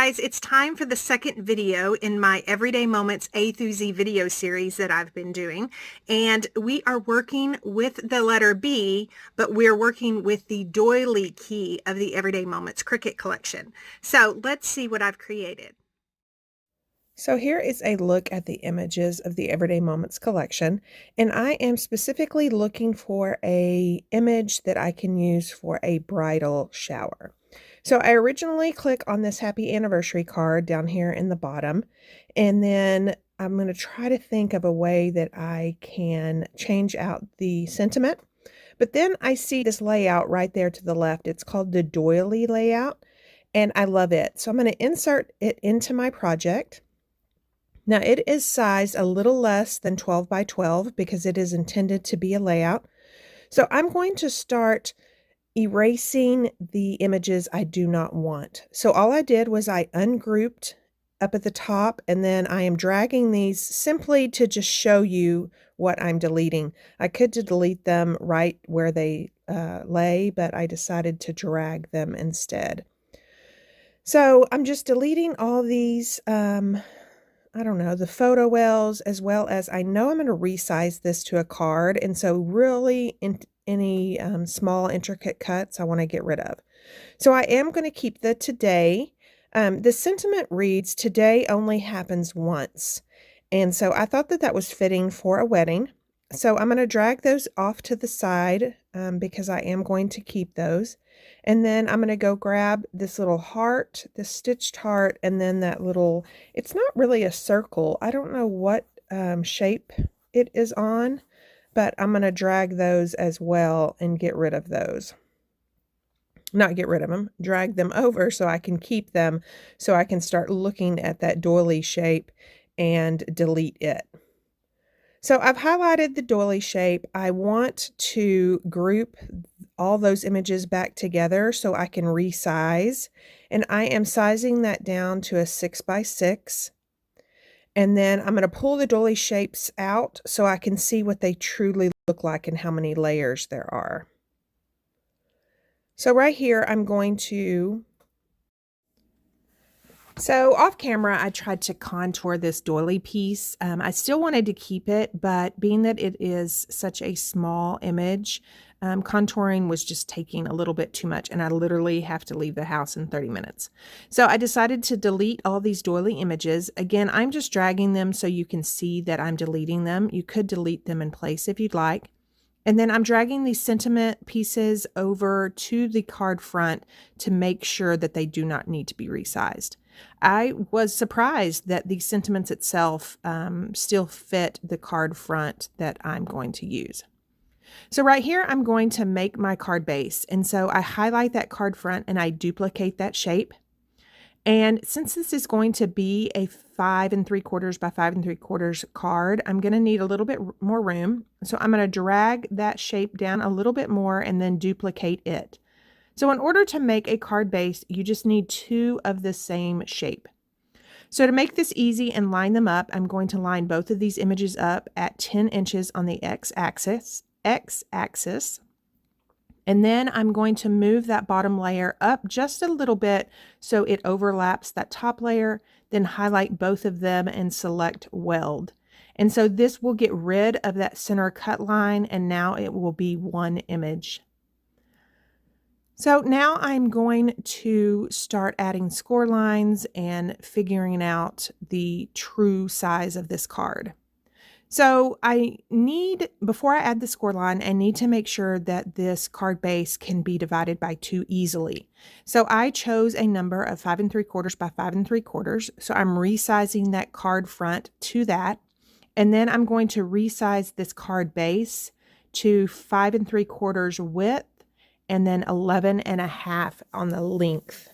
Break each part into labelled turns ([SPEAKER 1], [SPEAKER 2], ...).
[SPEAKER 1] guys, it's time for the second video in my Everyday Moments A through Z video series that I've been doing. And we are working with the letter B, but we're working with the doily key of the Everyday Moments Cricut Collection. So let's see what I've created.
[SPEAKER 2] So here is a look at the images of the Everyday Moments collection, and I am specifically looking for an image that I can use for a bridal shower. So I originally click on this happy anniversary card down here in the bottom, and then I'm going to try to think of a way that I can change out the sentiment. But then I see this layout right there to the left. It's called the Doily Layout, and I love it. So I'm going to insert it into my project. Now it is sized a little less than 12 by 12 because it is intended to be a layout. So I'm going to start erasing the images I do not want. So all I did was I ungrouped up at the top, and then I am dragging these simply to just show you what I'm deleting. I could delete them right where they lay, but I decided to drag them instead. So I'm just deleting all these I don't know, the photo wells, as well as I know I'm going to resize this to a card. And so really any small intricate cuts I want to get rid of. So I am going to keep the today. The sentiment reads, today only happens once. And so I thought that that was fitting for a wedding. So I'm going to drag those off to the side because I am going to keep those. And then I'm going to go grab this little heart, this stitched heart, and then that little, it's not really a circle. I don't know what shape it is on, but I'm going to drag those as well and get rid of those. Not get rid of them, drag them over so I can keep them, so I can start looking at that doily shape and delete it. So I've highlighted the doily shape. I want to group all those images back together so I can resize. And I am sizing that down to a 6 by 6. And then I'm going to pull the doily shapes out so I can see what they truly look like and how many layers there are. So right here, I'm going to... So off camera, I tried to contour this doily piece. I still wanted to keep it, but being that it is such a small image, contouring was just taking a little bit too much, and I literally have to leave the house in 30 minutes. So I decided to delete all these doily images. Again, I'm just dragging them so you can see that I'm deleting them. You could delete them in place if you'd like. And then I'm dragging these sentiment pieces over to the card front to make sure that they do not need to be resized. I was surprised that the sentiments itself still fit the card front that I'm going to use. So right here, I'm going to make my card base. And so I highlight that card front and I duplicate that shape. And since this is going to be a 5 3/4 by 5 3/4 card, I'm going to need a little bit more room. So I'm going to drag that shape down a little bit more and then duplicate it. So in order to make a card base, you just need 2 of the same shape. So to make this easy and line them up, I'm going to line both of these images up at 10 inches on the x-axis. And then I'm going to move that bottom layer up just a little bit so it overlaps that top layer, then highlight both of them and select weld. And so this will get rid of that center cut line, and now it will be one image. So now I'm going to start adding score lines and figuring out the true size of this card. So before I add the score line, I need to make sure that this card base can be divided by 2 easily. So I chose a number of 5 3/4 by 5 3/4. So I'm resizing that card front to that. And then I'm going to resize this card base to 5 3/4 width and then 11.5 on the length.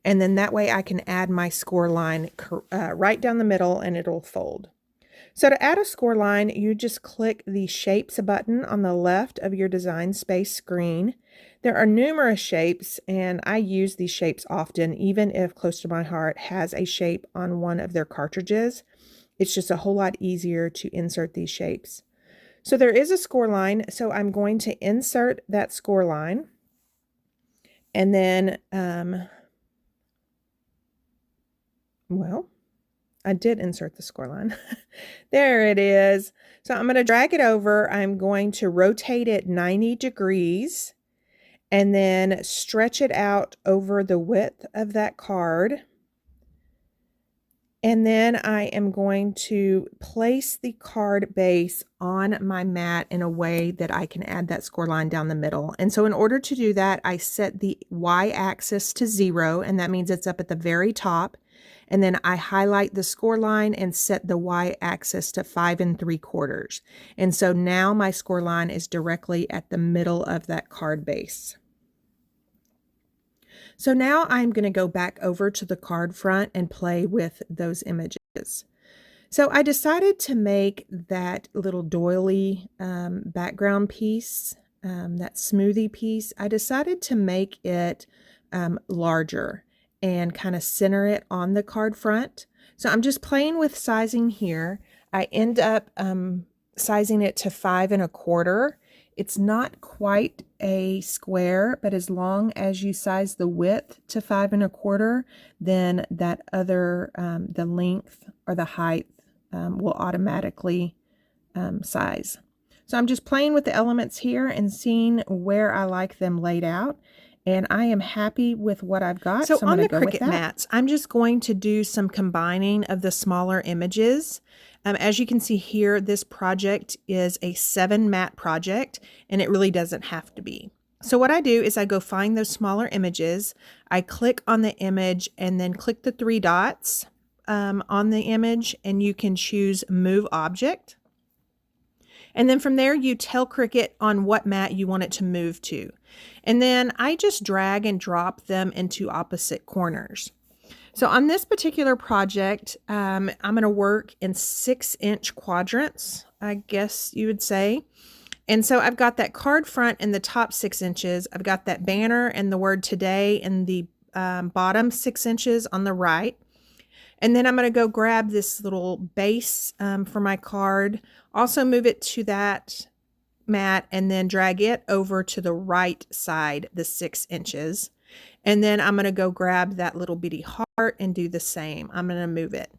[SPEAKER 2] And then that way I can add my score line right down the middle and it'll fold. So to add a score line, you just click the Shapes button on the left of your Design Space screen. There are numerous shapes, and I use these shapes often, even if Close to My Heart has a shape on one of their cartridges. It's just a whole lot easier to insert these shapes. So there is a score line, so I'm going to insert that score line, and then Well, I did insert the score line. There it is. So I'm going to drag it over. I'm going to rotate it 90 degrees and then stretch it out over the width of that card. And then I am going to place the card base on my mat in a way that I can add that score line down the middle. And so in order to do that, I set the y-axis to 0, and that means it's up at the very top. And then I highlight the score line and set the y-axis to 5 3/4. And so now my score line is directly at the middle of that card base. So now I'm going to go back over to the card front and play with those images. So I decided to make that little doily background piece, that smoothie piece, I decided to make it larger and kind of center it on the card front. So I'm just playing with sizing here. I end up sizing it to 5 1/4. It's not quite a square, but as long as you size the width to 5 1/4, then that other, the length or the height will automatically size. So I'm just playing with the elements here and seeing where I like them laid out. And I am happy with what I've got.
[SPEAKER 1] So on the Cricut mats, I'm just going to do some combining of the smaller images. As you can see here, this project is a 7 mat project, and it really doesn't have to be. So what I do is I go find those smaller images, I click on the image, and then click the 3 dots on the image, and you can choose Move Object. And then from there, you tell Cricut on what mat you want it to move to. And then I just drag and drop them into opposite corners. So on this particular project, I'm going to work in 6-inch quadrants, I guess you would say. And so I've got that card front in the top 6 inches. I've got that banner and the word today in the bottom 6 inches on the right. And then I'm going to go grab this little base for my card, also move it to that mat, and then drag it over to the right side, the 6 inches. And then I'm going to go grab that little bitty heart and do the same. I'm going to move it.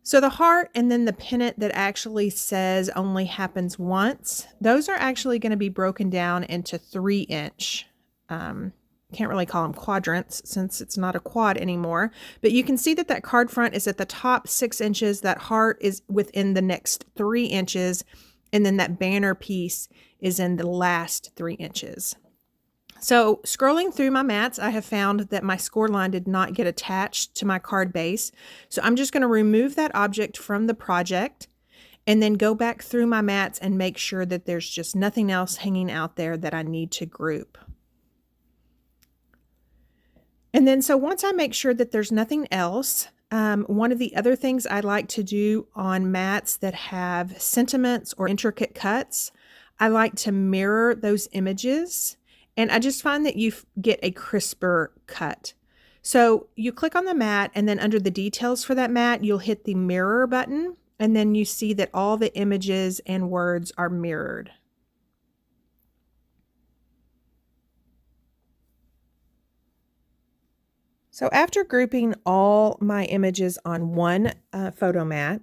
[SPEAKER 1] So the heart and then the pennant that actually says only happens once, those are actually going to be broken down into 3-inch. Can't really call them quadrants since it's not a quad anymore, but you can see that that card front is at the top 6 inches, that heart is within the next 3 inches, and then that banner piece is in the last 3 inches. So scrolling through my mats, I have found that my score line did not get attached to my card base. So I'm just going to remove that object from the project and then go back through my mats and make sure that there's just nothing else hanging out there that I need to group. And then so once I make sure that there's nothing else, one of the other things I like to do on mats that have sentiments or intricate cuts, I like to mirror those images, and I just find that you get a crisper cut. So you click on the mat, and then under the details for that mat, you'll hit the mirror button, and then you see that all the images and words are mirrored. So after grouping all my images on one photo mat,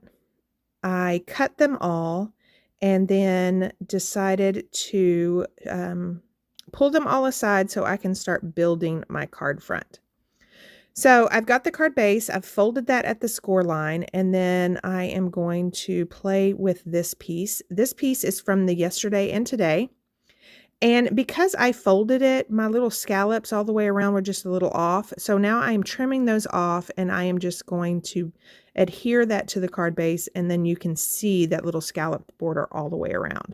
[SPEAKER 1] I cut them all and then decided to pull them all aside so I can start building my card front. So I've got the card base, I've folded that at the score line, and then I am going to play with this piece. This piece is from the yesterday and today. And because I folded it, my little scallops all the way around were just a little off. So now I'm trimming those off, and I am just going to adhere that to the card base, and then you can see that little scalloped border all the way around.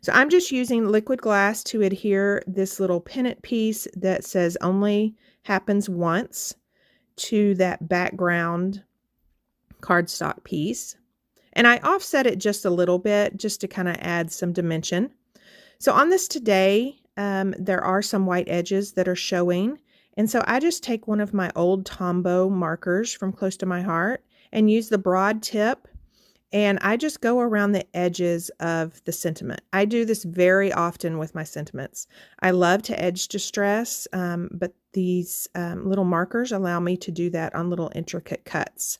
[SPEAKER 1] So I'm just using liquid glass to adhere this little pennant piece that says only happens once to that background cardstock piece. And I offset it just a little bit just to kind of add some dimension. So on this today, there are some white edges that are showing. And so I just take one of my old Tombow markers from Close to My Heart and use the broad tip
[SPEAKER 2] And I just go around the edges of the sentiment. I do this very often with my sentiments. I love to edge distress, but these little markers allow me to do that on little intricate cuts.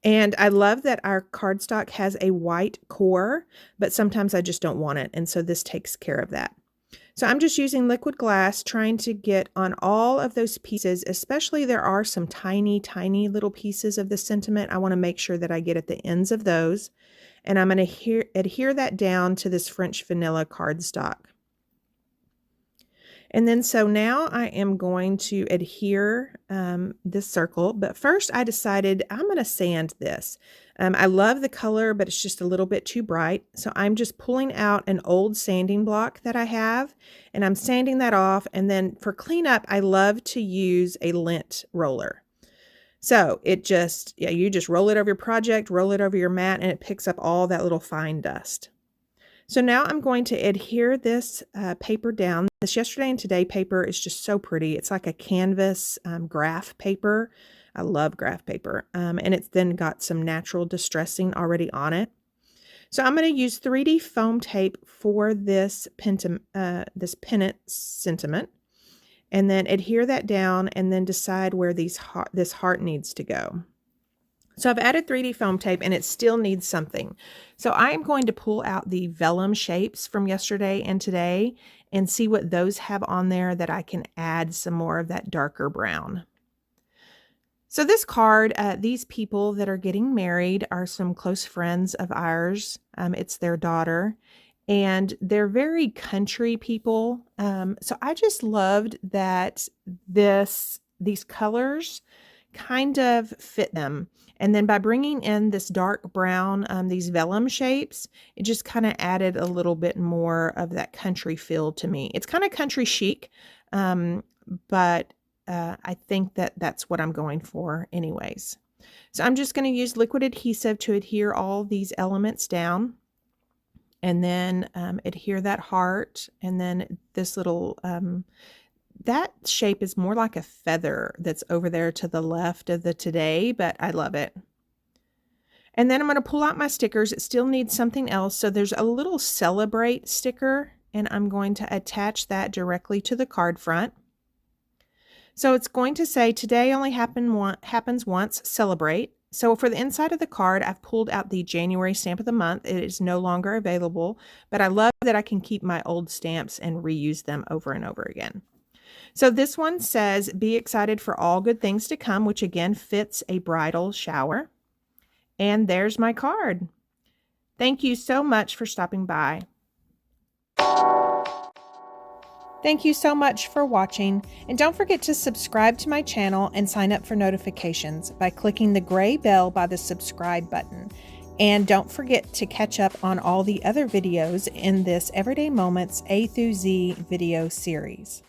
[SPEAKER 2] And I love that our cardstock has a white core, but sometimes I just don't want it. And so this takes care of that. So I'm just using liquid glass, trying to get on all of those pieces, especially there are some tiny, tiny little pieces of the sentiment. I want to make sure that I get at the ends of those. And I'm going to adhere that down to this French vanilla cardstock. And then so now I am going to adhere this circle, but first I decided I'm going to sand this. I love the color, but it's just a little bit too bright. So I'm just pulling out an old sanding block that I have, and I'm sanding that off. And then for cleanup, I love to use a lint roller. So it just, you just roll it over your project, roll it over your mat, and it picks up all that little fine dust. So now I'm going to adhere this paper down. This yesterday and today paper is just so pretty. It's like a canvas graph paper. I love graph paper. And it's then got some natural distressing already on it. So I'm going to use 3D foam tape for this pennant sentiment. And then adhere that down and then decide where this heart needs to go. So I've added 3D foam tape and it still needs something. So I am going to pull out the vellum shapes from yesterday and today and see what those have on there that I can add some more of that darker brown. So this card, these people that are getting married are some close friends of ours. It's their daughter and they're very country people. So I just loved that these colors kind of fit them. And then by bringing in this dark brown, these vellum shapes, it just kind of added a little bit more of that country feel to me. It's kind of country chic, but I think that that's what I'm going for anyways. So I'm just going to use liquid adhesive to adhere all these elements down. And then adhere that heart. And then this little... that shape is more like a feather that's over there to the left of the today, but I love it. And then I'm going to pull out my stickers. It still needs something else. So there's a little celebrate sticker, and I'm going to attach that directly to the card front. So it's going to say, today only happens once, celebrate. So for the inside of the card, I've pulled out the January stamp of the month. It is no longer available, but I love that I can keep my old stamps and reuse them over and over again. So this one says, be excited for all good things to come, which again fits a bridal shower. And there's my card. Thank you so much for stopping by. Thank you so much for watching, and don't forget to subscribe to my channel and sign up for notifications by clicking the gray bell by the subscribe button. And don't forget to catch up on all the other videos in this Everyday Moments A through Z video series.